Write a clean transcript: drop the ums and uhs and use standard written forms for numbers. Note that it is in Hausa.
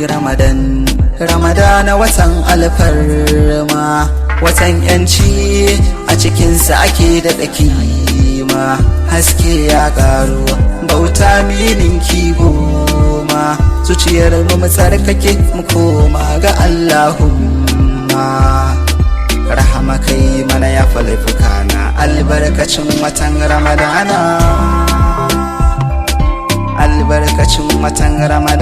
Ramadan, Ramadana watan alfarma, watan yanci a cikinsa ake da kima, haske ya ƙaru bauta mininki goma, zuciyar mu tsarkake mu koma ga Allahumma. Rahama kai mana ya falfuka na albarkacin watan Ramadana, albarkacin watan Ramadana.